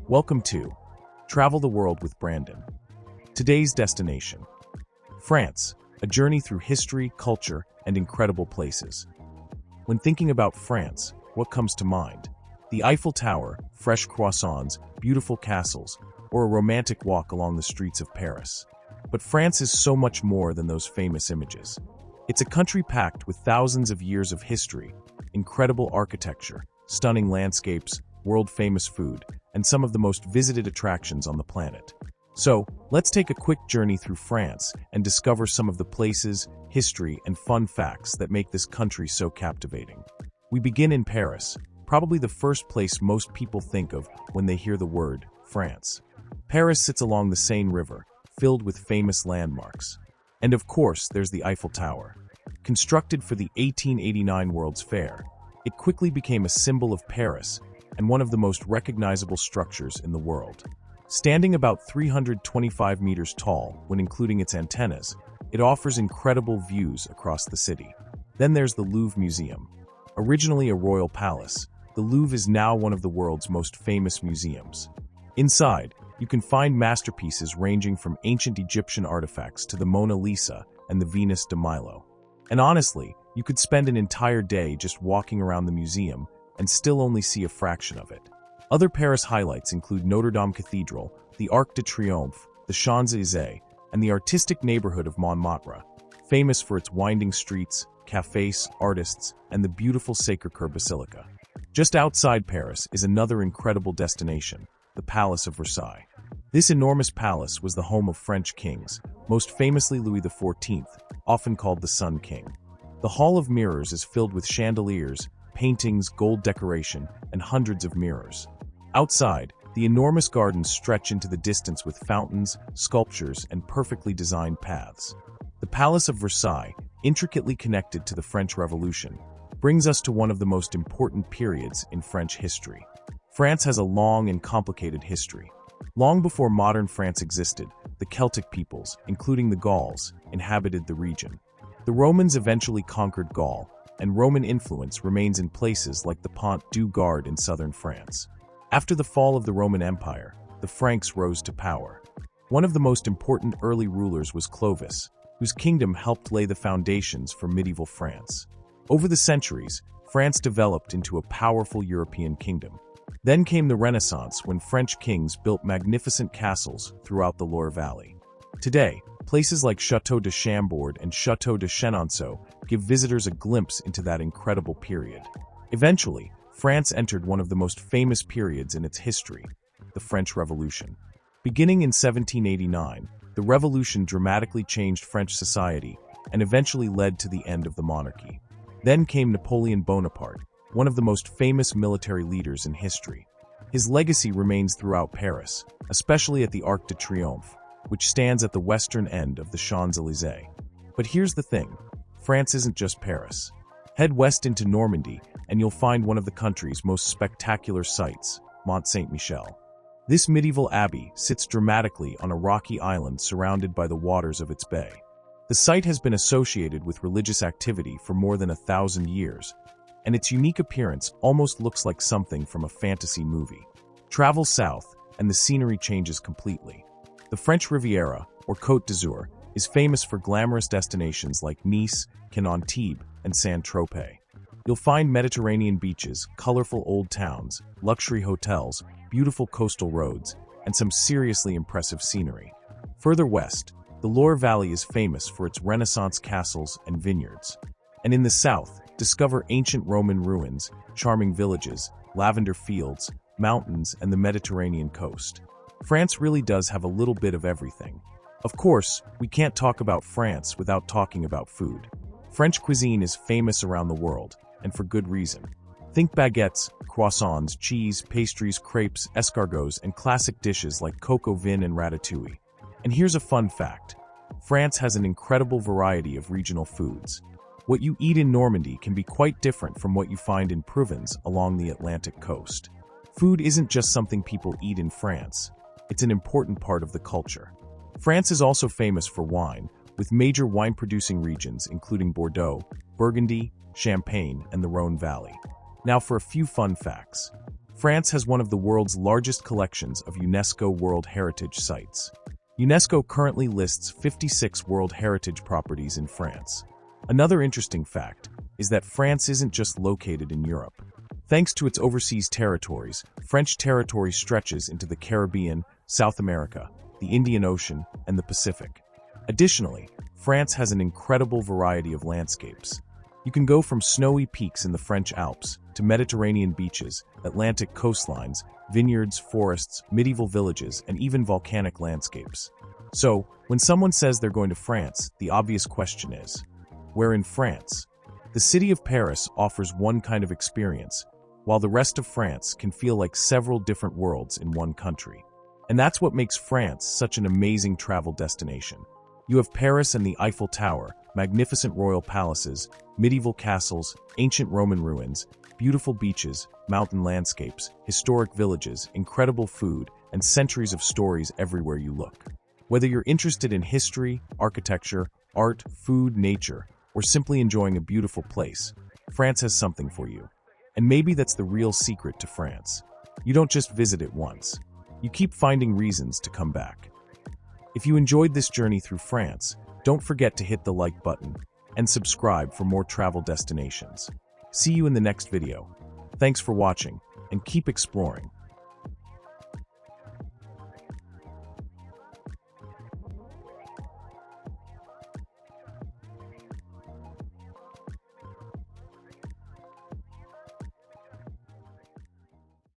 Welcome to Travel the World with Brandon. Today's destination, France, a journey through history, culture, and incredible places. When thinking about France, what comes to mind? The Eiffel Tower, fresh croissants, beautiful castles, or a romantic walk along the streets of Paris. But France is so much more than those famous images. It's a country packed with thousands of years of history, incredible architecture, stunning landscapes, world-famous food, and some of the most visited attractions on the planet. So, let's take a quick journey through France and discover some of the places, history, and fun facts that make this country so captivating. We begin in Paris, probably the first place most people think of when they hear the word France. Paris sits along the Seine River, filled with famous landmarks. And of course, there's the Eiffel Tower. Constructed for the 1889 World's Fair, it quickly became a symbol of Paris and one of the most recognizable structures in the world. Standing about 325 meters tall when including its antennas, it offers incredible views across the city. Then there's the Louvre Museum. Originally a royal palace, the Louvre is now one of the world's most famous museums. Inside, you can find masterpieces ranging from ancient Egyptian artifacts to the Mona Lisa and the Venus de Milo. And honestly, you could spend an entire day just walking around the museum and still only see a fraction of it. Other Paris highlights include Notre Dame Cathedral, the Arc de Triomphe, the Champs-Élysées, and the artistic neighborhood of Montmartre, famous for its winding streets, cafes, artists, and the beautiful Sacré-Cœur Basilica. Just outside Paris is another incredible destination, the Palace of Versailles. This enormous palace was the home of French kings, most famously Louis XIV, often called the Sun King. The Hall of Mirrors is filled with chandeliers, paintings, gold decoration, and hundreds of mirrors. Outside, the enormous gardens stretch into the distance with fountains, sculptures, and perfectly designed paths. The Palace of Versailles, intricately connected to the French Revolution, brings us to one of the most important periods in French history. France has a long and complicated history. Long before modern France existed, the Celtic peoples, including the Gauls, inhabited the region. The Romans eventually conquered Gaul, and Roman influence remains in places like the Pont du Gard in southern France. After the fall of the Roman Empire, the Franks rose to power. One of the most important early rulers was Clovis, whose kingdom helped lay the foundations for medieval France. Over the centuries, France developed into a powerful European kingdom. Then came the Renaissance, when French kings built magnificent castles throughout the Loire Valley. Today, places like Château de Chambord and Château de Chenonceau give visitors a glimpse into that incredible period. Eventually, France entered one of the most famous periods in its history, the French Revolution. Beginning in 1789, the Revolution dramatically changed French society and eventually led to the end of the monarchy. Then came Napoleon Bonaparte, one of the most famous military leaders in history. His legacy remains throughout Paris, especially at the Arc de Triomphe, which stands at the western end of the Champs-Élysées. But here's the thing, France isn't just Paris. Head west into Normandy, and you'll find one of the country's most spectacular sights, Mont Saint-Michel. This medieval abbey sits dramatically on a rocky island surrounded by the waters of its bay. The site has been associated with religious activity for more than 1,000 years, and its unique appearance almost looks like something from a fantasy movie. Travel south, and the scenery changes completely. The French Riviera, or Côte d'Azur, is famous for glamorous destinations like Nice, Cannes-Antibes, and Saint-Tropez. You'll find Mediterranean beaches, colorful old towns, luxury hotels, beautiful coastal roads, and some seriously impressive scenery. Further west, the Loire Valley is famous for its Renaissance castles and vineyards. And in the south, discover ancient Roman ruins, charming villages, lavender fields, mountains, and the Mediterranean coast. France really does have a little bit of everything. Of course, we can't talk about France without talking about food. French cuisine is famous around the world, and for good reason. Think baguettes, croissants, cheese, pastries, crepes, escargots, and classic dishes like coq au vin and ratatouille. And here's a fun fact. France has an incredible variety of regional foods. What you eat in Normandy can be quite different from what you find in Provence along the Atlantic coast. Food isn't just something people eat in France. It's an important part of the culture. France is also famous for wine, with major wine-producing regions including Bordeaux, Burgundy, Champagne, and the Rhône Valley. Now for a few fun facts. France has one of the world's largest collections of UNESCO World Heritage Sites. UNESCO currently lists 56 World Heritage properties in France. Another interesting fact is that France isn't just located in Europe. Thanks to its overseas territories, French territory stretches into the Caribbean, South America, the Indian Ocean, and the Pacific. Additionally, France has an incredible variety of landscapes. You can go from snowy peaks in the French Alps to Mediterranean beaches, Atlantic coastlines, vineyards, forests, medieval villages, and even volcanic landscapes. So, when someone says they're going to France, the obvious question is, where in France? The city of Paris offers one kind of experience, while the rest of France can feel like several different worlds in one country. And that's what makes France such an amazing travel destination. You have Paris and the Eiffel Tower, magnificent royal palaces, medieval castles, ancient Roman ruins, beautiful beaches, mountain landscapes, historic villages, incredible food, and centuries of stories everywhere you look. Whether you're interested in history, architecture, art, food, nature, or simply enjoying a beautiful place, France has something for you. And maybe that's the real secret to France. You don't just visit it once. You keep finding reasons to come back. If you enjoyed this journey through France, don't forget to hit the like button and subscribe for more travel destinations. See you in the next video. Thanks for watching, and keep exploring.